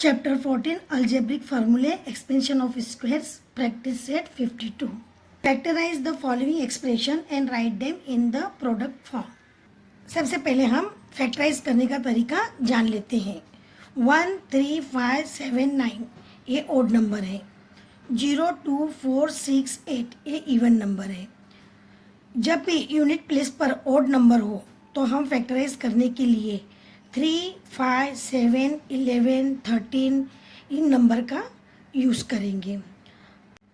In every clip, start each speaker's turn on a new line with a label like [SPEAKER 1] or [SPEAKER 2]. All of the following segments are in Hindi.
[SPEAKER 1] Chapter 14 Algebraic Formulae Expansion of Squares Practice Set 52 Factorize the following expression and write them in the product form. सबसे पहले हम फैक्टराइज करने का तरीका जान लेते हैं। 1, 3, 5, 7, 9 ये ओड नंबर है। 0, 2, 4, 6, 8 ये इवन नंबर है। जब भी यूनिट प्लेस पर ओड नंबर हो तो हम फैक्टराइज करने के लिए 3, 5, 7, 11, 13 इन नंबर का यूज़ करेंगे।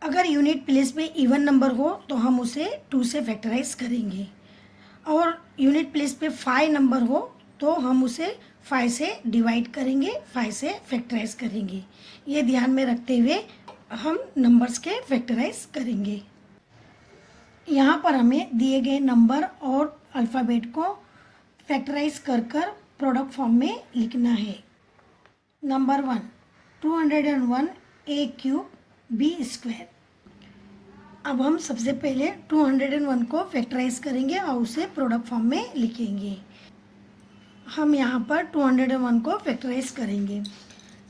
[SPEAKER 1] अगर यूनिट प्लेस में इवन नंबर हो तो हम उसे 2 से फैक्टराइज करेंगे और यूनिट प्लेस पे 5 नंबर हो तो हम उसे 5 से डिवाइड करेंगे, 5 से फैक्टराइज करेंगे। ये ध्यान में रखते हुए हम नंबर्स के फैक्टराइज करेंगे। यहाँ पर हमें दिए गए नंबर और अल्फ़ाबेट को फैक्टराइज कर प्रोडक्ट फॉर्म में लिखना है। Number 1 201 a cube b square. अब हम सबसे पहले 201 को फैक्टराइज करेंगे और उसे प्रोडक्ट फॉर्म में लिखेंगे। हम यहाँ पर 201 को फैक्टराइज करेंगे।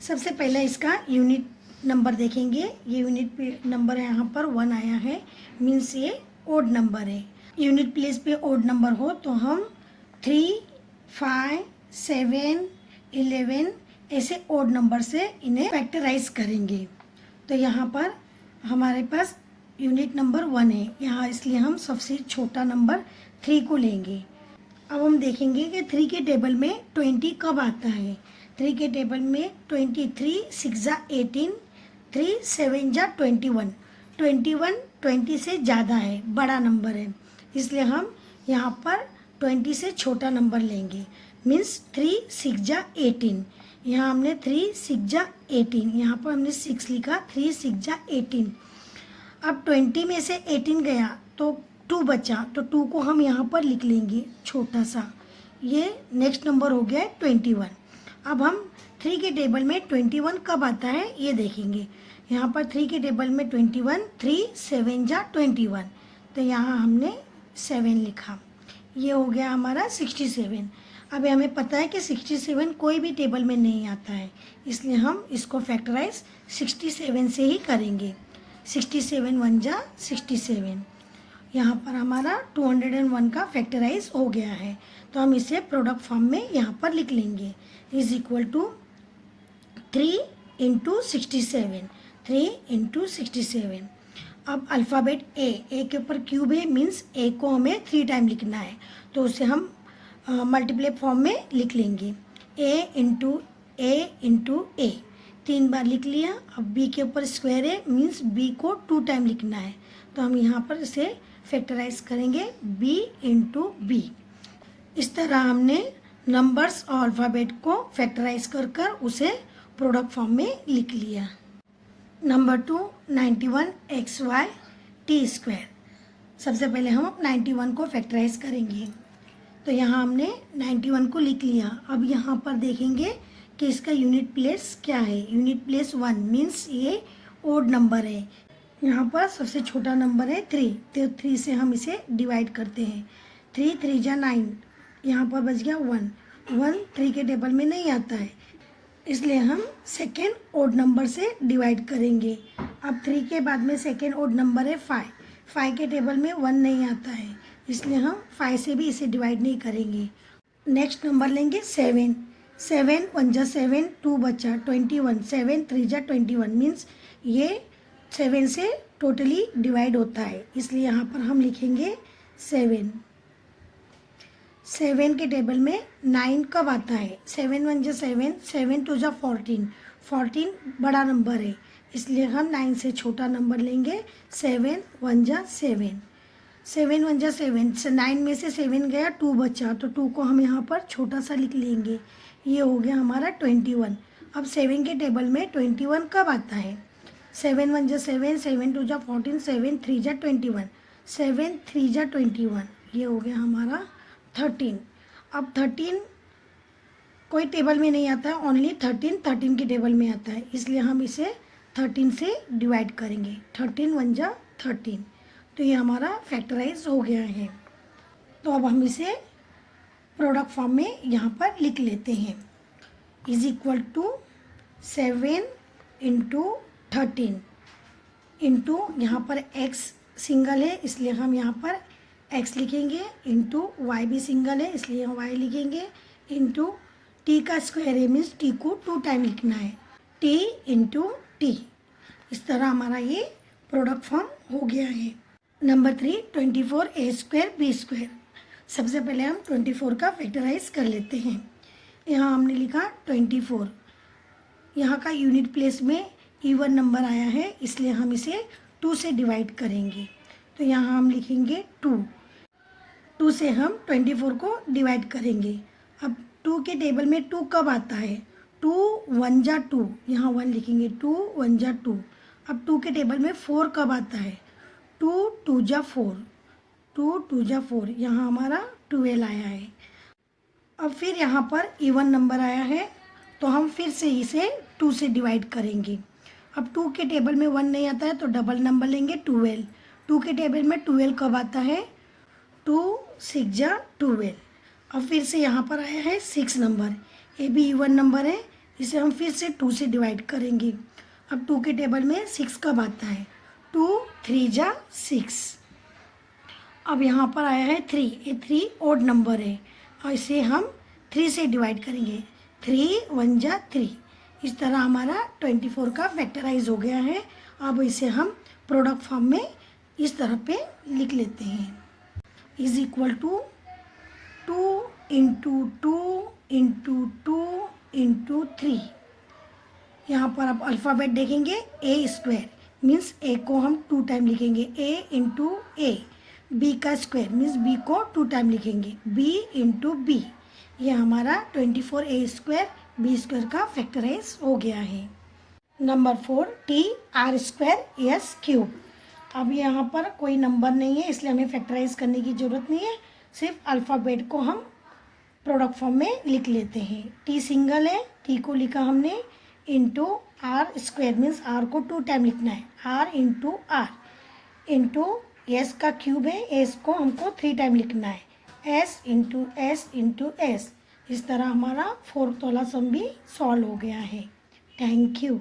[SPEAKER 1] सबसे पहले इसका यूनिट नंबर देखेंगे। ये यूनिट नंबर यहाँ पर 1 आया है, मीन्स ये ओड नंबर है। यूनिट प्लेस पे ओड नंबर हो तो हम 3, 5, 7, 11 ऐसे ओड नंबर से इन्हें फैक्टराइज करेंगे। तो यहाँ पर हमारे पास यूनिट नंबर 1 है यहाँ, इसलिए हम सबसे छोटा नंबर 3 को लेंगे। अब हम देखेंगे कि 3 के टेबल में 20 कब आता है। 3 के टेबल में 23, 6 जा 18, 3, 7 जा 21। 21 20 से ज़्यादा है, बड़ा नंबर है, इसलिए हम यहाँ पर 20 से छोटा नंबर लेंगे। मीन्स 3, 6 जा 18। यहाँ हमने 3, 6 जा 18, यहाँ पर हमने 6 लिखा, 3, 6 जा 18। अब 20 में से 18 गया तो 2 बचा, तो 2 को हम यहाँ पर लिख लेंगे छोटा सा। ये नेक्स्ट नंबर हो गया है 21। अब हम 3 के टेबल में 21 कब आता है ये देखेंगे। यहाँ पर 3 के टेबल में 21, 3, 7 जा 21, तो यहाँ हमने 7 लिखा। ये हो गया हमारा 67। अब हमें पता है कि 67 कोई भी टेबल में नहीं आता है, इसलिए हम इसको फैक्टराइज 67 से ही करेंगे। 67 1 जा 67। यहाँ पर हमारा 201 का फैक्टराइज हो गया है, तो हम इसे प्रोडक्ट फॉर्म में यहाँ पर लिख लेंगे। Is equal to 3 × 67, 3 × 67। अब अल्फ़ाबेट ए के ऊपर क्यूब है, मीन्स ए को हमें 3 टाइम लिखना है, तो उसे हम मल्टीप्लाई फॉर्म में लिख लेंगे। ए इंटू ए 3 बार लिख लिया। अब बी के ऊपर स्क्वायर है, मीन्स बी को 2 टाइम लिखना है, तो हम यहाँ पर इसे फैक्टराइज करेंगे बी इंटू बी। इस तरह हमने नंबर्स और अल्फ़ाबेट को फैक्टराइज कर उसे प्रोडक्ट फॉर्म में लिख लिया। Number 2 91 xy t square. सबसे पहले हम 91 को फैक्टराइज करेंगे, तो यहाँ हमने 91 को लिख लिया। अब यहाँ पर देखेंगे कि इसका यूनिट प्लेस क्या है। यूनिट प्लेस 1, मीन्स ये ओड नंबर है। यहाँ पर सबसे छोटा नंबर है 3, तो 3 से हम इसे डिवाइड करते हैं। 3, 3 जा 9, यहाँ पर बच गया 1। 1 3 के टेबल में नहीं आता है, इसलिए हम सेकेंड ओड नंबर से डिवाइड करेंगे। अब 3 के बाद में सेकेंड ओड नंबर है 5। 5 के टेबल में 1 नहीं आता है, इसलिए हम 5 से भी इसे डिवाइड नहीं करेंगे। नेक्स्ट नंबर लेंगे 7। 7 1 जा 7, 2 बचा 21। 7 3 जा 21, मीन्स ये 7 से टोटली डिवाइड होता है, इसलिए यहाँ पर हम लिखेंगे 7। 7 के टेबल में 9 कब आता है। 7 1 जा 7, 7 2 जा 14। 14 बड़ा नंबर है, इसलिए हम 9 से छोटा नंबर लेंगे। 7 1 जा 7। 7 1 जा 7 से 9 में से 7 गया, 2 बचा, तो 2 को हम यहाँ पर छोटा सा लिख लेंगे। ये हो गया हमारा 21। अब 7 के टेबल में 21 कब आता है। 7 1 जा 7, 7 2 जा 14, 7 3 जा 21, 7 3 जा 21। ये हो गया हमारा 13। अब 13 कोई टेबल में नहीं आता है, ओनली 13 के टेबल में आता है, इसलिए हम इसे 13 से डिवाइड करेंगे। 13 1 जा 13, तो ये हमारा फैक्टराइज हो गया है। तो अब हम इसे प्रोडक्ट फॉर्म में यहाँ पर लिख लेते हैं। Is equal to 7 into 13 into यहाँ पर x सिंगल है इसलिए हम यहाँ पर x लिखेंगे, इंटू y भी सिंगल है इसलिए हम y लिखेंगे, इंटू t का स्क्वायर है मीन्स t को 2 टाइम लिखना है, t इंटू t। इस तरह हमारा ये प्रोडक्ट फॉर्म हो गया है। Number 3 24a² b²। सबसे पहले हम 24 का फैक्टराइज कर लेते हैं। यहाँ हमने लिखा 24, यहाँ का यूनिट प्लेस में इवन नंबर आया है इसलिए हम इसे 2 से डिवाइड करेंगे। तो यहाँ हम लिखेंगे 2 से हम 24 को डिवाइड करेंगे। अब 2 के टेबल में 2 कब आता है? 2 1 जा 2, यहाँ 1 लिखेंगे, 2 1 जा 2। अब 2 के टेबल में 4 कब आता है? 2 2 जा 4, 2 2 जा 4, यहाँ हमारा 12 आया है। अब फिर यहाँ पर इवन नंबर आया है तो हम फिर से इसे 2 से डिवाइड करेंगे। अब 2 के टेबल में 1 नहीं आता है तो डबल नंबर लेंगे 12। 2 के टेबल में 12 कब आता है? 2 6 जा 12। अब फिर से यहाँ पर आया है 6 नंबर, ये भी इवन नंबर है, इसे हम फिर से 2 से डिवाइड करेंगे। अब 2 के टेबल में 6 कब आता है? 2 3 जा 6। अब यहाँ पर आया है 3, ये 3 ओड नंबर है और इसे हम 3 से डिवाइड करेंगे, 3 1 जा 3। इस तरह हमारा 24 का फैक्टराइज हो गया है। अब इसे हम प्रोडक्ट फॉर्म में इस तरह पे लिख लेते हैं, is equal to 2 into 2 into 2 into 3। यहाँ पर आप अल्फ़ाबेट देखेंगे, a² मीन्स a को हम 2 टाइम लिखेंगे, a इंटू a। b का स्क्वायर मीन्स b को 2 टाइम लिखेंगे, b इंटू b। ये हमारा 24a² b² का फैक्टराइज हो गया है। Number 4 TR² S³। अब यहाँ पर कोई नंबर नहीं है इसलिए हमें फैक्टराइज करने की ज़रूरत नहीं है, सिर्फ अल्फ़ाबेट को हम प्रोडक्ट फॉर्म में लिख लेते हैं। t सिंगल है, t को लिखा हमने, इंटू R² मीन्स r को 2 टाइम लिखना है, r into r, into s का क्यूब है, s को हमको 3 टाइम लिखना है, s into s into s। इस तरह हमारा 4th वाला सम भी सॉल्व हो गया है। Thank you.